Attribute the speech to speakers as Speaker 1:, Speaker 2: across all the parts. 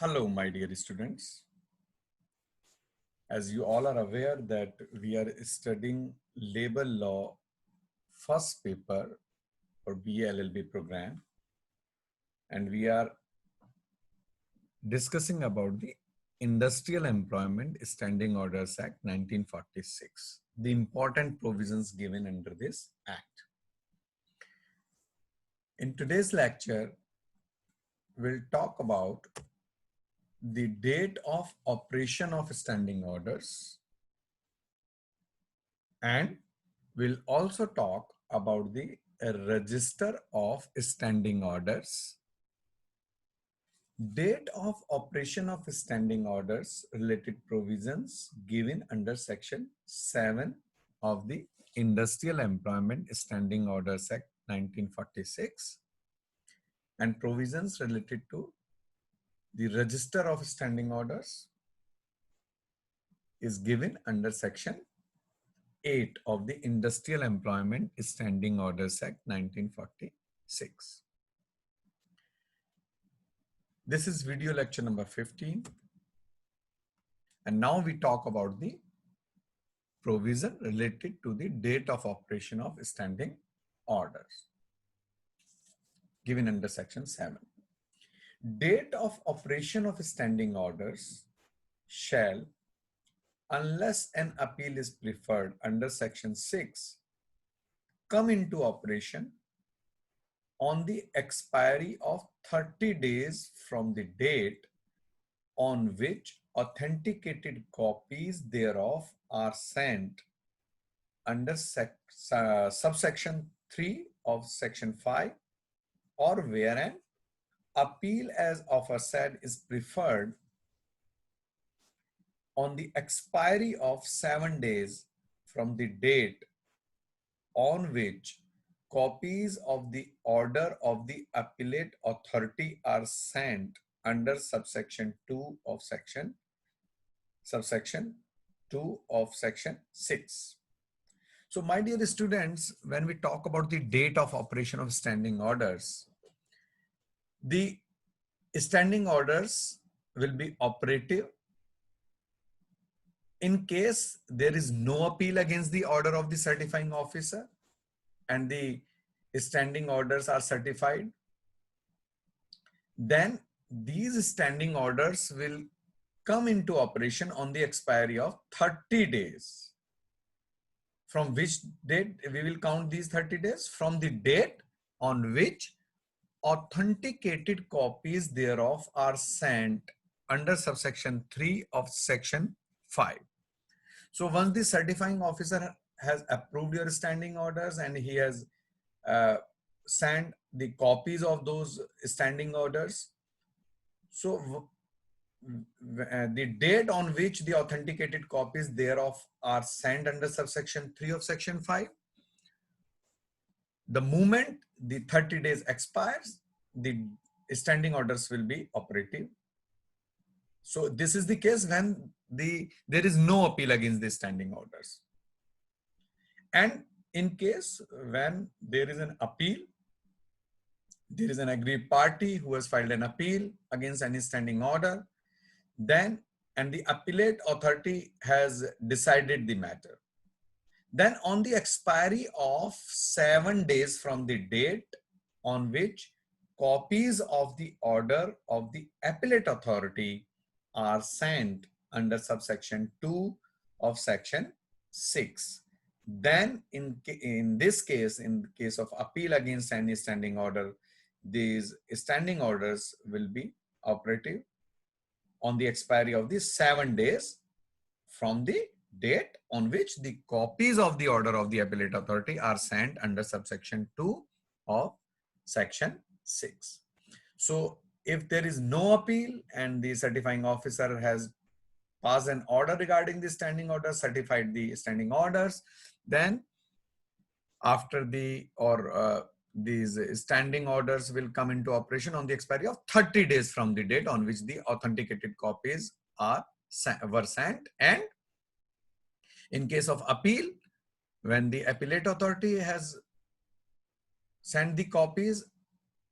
Speaker 1: Hello, my dear students. As you all are aware that we are studying labor law first paper for BA LLB program, and we are discussing about the Industrial Employment Standing Orders Act 1946, the important provisions given under this act. In today's lecture, we'll talk about the date of operation of standing orders, and we'll also talk about the register of standing orders, date of operation of standing orders related provisions given under section 7 of the Industrial Employment Standing Orders Act 1946, and provisions related to the register of standing orders is given under section 8 of the Industrial Employment Standing Orders Act 1946. This is video lecture number 15. And now we talk about the provision related to the date of operation of standing orders given under section 7. Date of operation of standing orders shall, unless an appeal is preferred under section 6, come into operation on the expiry of 30 days from the date on which authenticated copies thereof are sent under subsection 3 of section 5, or wherein appeal as aforesaid is preferred on the expiry of 7 days from the date on which copies of the order of the appellate authority are sent under subsection 2 of subsection 2 of section 6. So my dear students, when we talk about the date of operation of standing orders, the standing orders will be operative in case there is no appeal against the order of the certifying officer and the standing orders are certified. Then these standing orders will come into operation on the expiry of 30 days. From which date we will count these 30 days? From the date on which authenticated copies thereof are sent under subsection 3 of section 5. So once the certifying officer has approved your standing orders and he has sent the copies of those standing orders, so the date on which the authenticated copies thereof are sent under subsection 3 of section 5, the moment the 30 days expires, the standing orders will be operative. So this is the case when there is no appeal against the standing orders. And in case when there is an appeal, there is an aggrieved party who has filed an appeal against any standing order, then and the appellate authority has decided the matter. Then on the expiry of 7 days from the date on which copies of the order of the appellate authority are sent under subsection 2 of section 6. Then in this case, in the case of appeal against any standing order, these standing orders will be operative on the expiry of the 7 days from the date on which the copies of the order of the appellate authority are sent under subsection 2 of section 6. So if there is no appeal and the certifying officer has passed an order regarding the standing order, certified the standing orders, then after these standing orders will come into operation on the expiry of 30 days from the date on which the authenticated copies were sent. And in case of appeal, when the appellate authority has sent the copies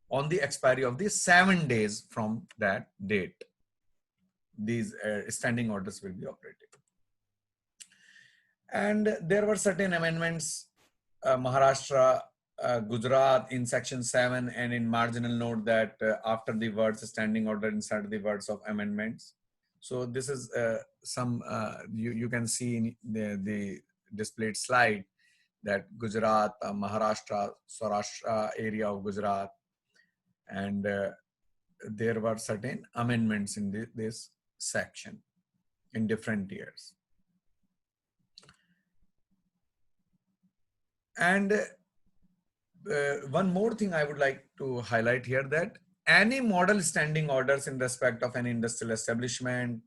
Speaker 1: on the expiry of the 7 days from that date. these standing orders will be operative. And there were certain amendments, Maharashtra, Gujarat in section 7, and in marginal note that after the words standing order, insert the words of amendments. So this is some, you can see in the displayed slide that Gujarat, Maharashtra, Saurashtra area of Gujarat, and there were certain amendments in this section in different years. And one more thing I would like to highlight here, that any model standing orders in respect of an industrial establishment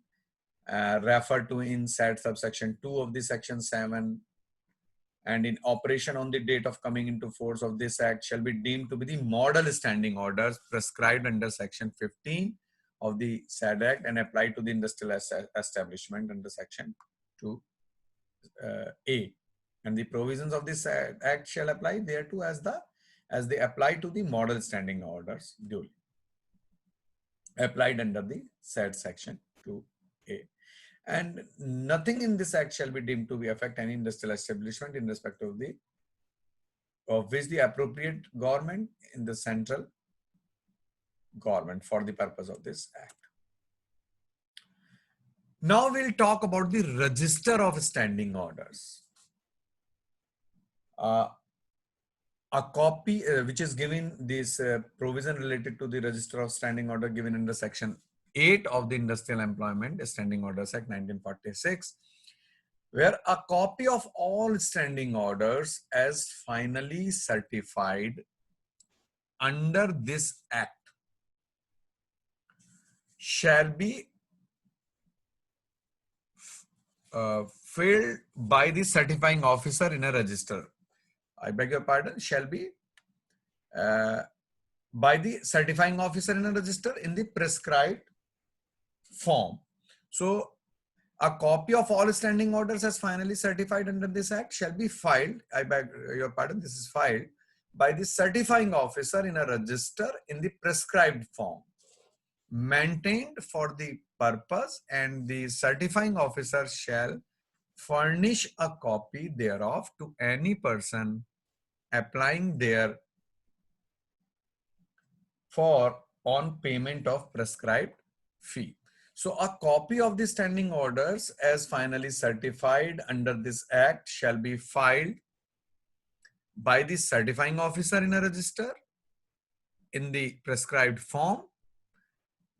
Speaker 1: referred to in said subsection 2 of the section 7 and in operation on the date of coming into force of this act shall be deemed to be the model standing orders prescribed under section 15 of the said act and applied to the industrial establishment under section 2A. And the provisions of this act shall apply thereto as they apply to the model standing orders duly applied under the said section 2A. And nothing in this act shall be deemed to be affect any industrial establishment in respect of which the appropriate government in the central government for the purpose of this act. Now we'll talk about the register of standing orders. A copy which is given this provision related to the register of standing order given under section 8 of the Industrial Employment Standing Orders Act 1946, where a copy of all standing orders as finally certified under this act shall be filled by the certifying officer in a register. I beg your pardon, shall be by the certifying officer in a register in the prescribed form. So a copy of all standing orders as finally certified under this act shall be filed, I beg your pardon, this is filed by the certifying officer in a register in the prescribed form, maintained for the purpose, and the certifying officer shall furnish a copy thereof to any person applying there for on payment of prescribed fee. So a copy of the standing orders as finally certified under this act shall be filed by the certifying officer in a register in the prescribed form,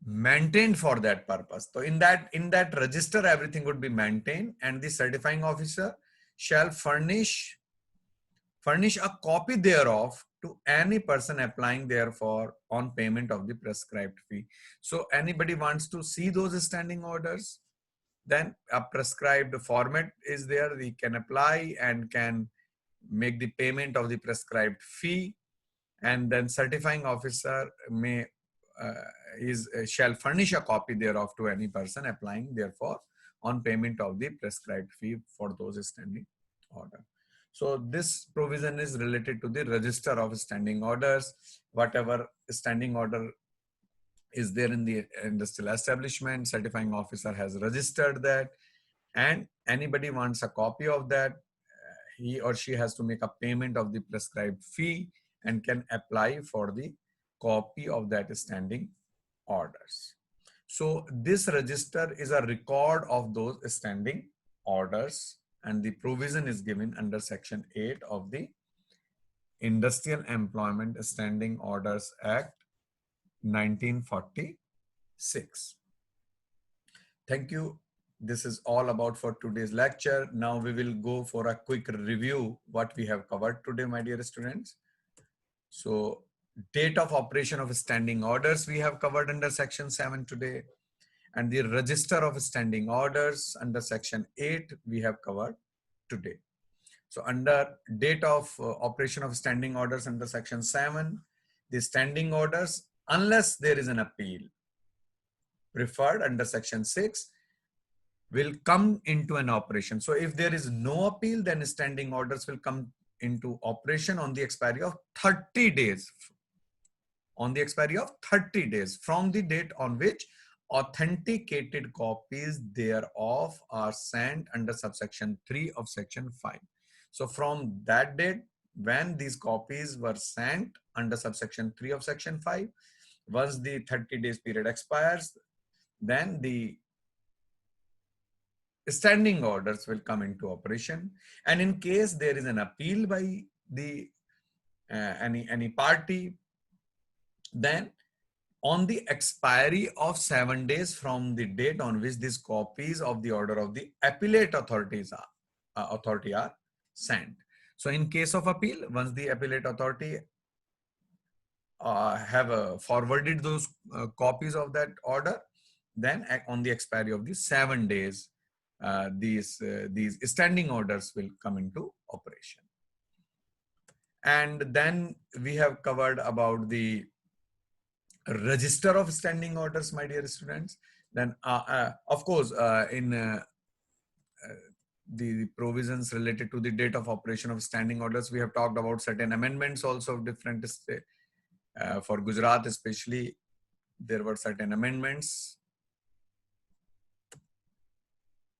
Speaker 1: maintained for that purpose. So in that register, everything would be maintained, and the certifying officer shall furnish a copy thereof to any person applying therefore on payment of the prescribed fee. So anybody wants to see those standing orders, then a prescribed format is there. We can apply and can make the payment of the prescribed fee, and then certifying officer shall furnish a copy thereof to any person applying therefore on payment of the prescribed fee for those standing order. So this provision is related to the register of standing orders. Whatever standing order is there in the industrial establishment, certifying officer has registered that, and anybody wants a copy of that, he or she has to make a payment of the prescribed fee and can apply for the copy of that standing orders. So this register is a record of those standing orders, and the provision is given under section 8 of the Industrial Employment Standing Orders Act 1946. Thank you. This is all about for today's lecture. Now we will go for a quick review what we have covered today, my dear students. So date of operation of standing orders we have covered under section 7 today, and the register of standing orders under section 8 we have covered today. So under date of operation of standing orders under section 7, the standing orders, unless there is an appeal preferred under section 6, will come into an operation. So if there is no appeal, then standing orders will come into operation on the expiry of 30 days. On the expiry of 30 days from the date on which authenticated copies thereof are sent under subsection 3 of section 5. So from that date, when these copies were sent under subsection 3 of section 5, once the 30 days period expires, then the standing orders will come into operation. And in case there is an appeal by the any party, then on the expiry of 7 days from the date on which these copies of the order of the appellate authority are sent. So in case of appeal, once the appellate authority have forwarded those copies of that order, then on the expiry of the 7 days, these standing orders will come into operation. And then we have covered about the register of standing orders, my dear students. Then of course in the provisions related to the date of operation of standing orders, we have talked about certain amendments also of different states. For Gujarat especially, there were certain amendments.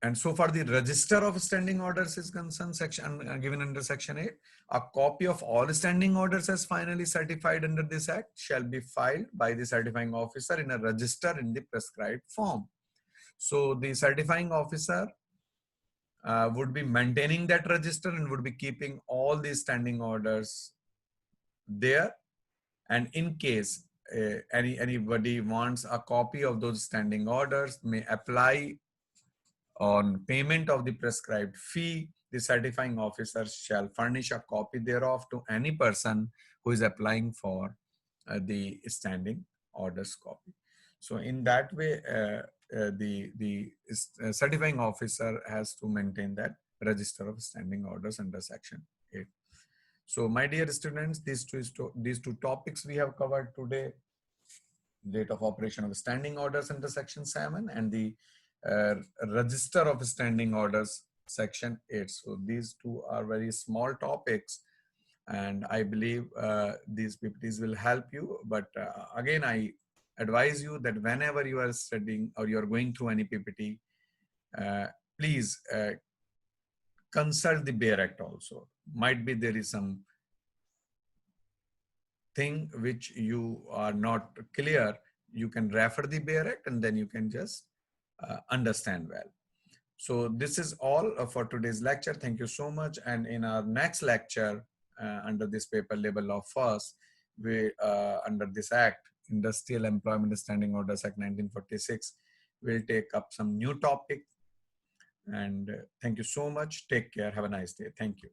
Speaker 1: And so far the register of standing orders is concerned, section given under section 8, a copy of all standing orders as finally certified under this act shall be filed by the certifying officer in a register in the prescribed form. So the certifying officer would be maintaining that register and would be keeping all these standing orders there. And in case anybody wants a copy of those standing orders, may apply on payment of the prescribed fee. The certifying officer shall furnish a copy thereof to any person who is applying for the standing orders copy. So in that way, the certifying officer has to maintain that register of standing orders under section 8. So my dear students, these two topics we have covered today: date of operation of standing orders under section 7 and the register of standing orders section 8. So these two are very small topics, and I believe these PPTs will help you. But again, I advise you that whenever you are studying or you are going through any PPT, please consult the BEAR Act also. Might be there is some thing which you are not clear. You can refer the BEAR Act and then you can just understand well. So this is all for today's lecture. Thank you so much. And in our next lecture, under this paper label of first, we under this act, Industrial Employment Standing Orders Act 1946, we'll take up some new topic. And thank you so much. Take care. Have a nice day. Thank you.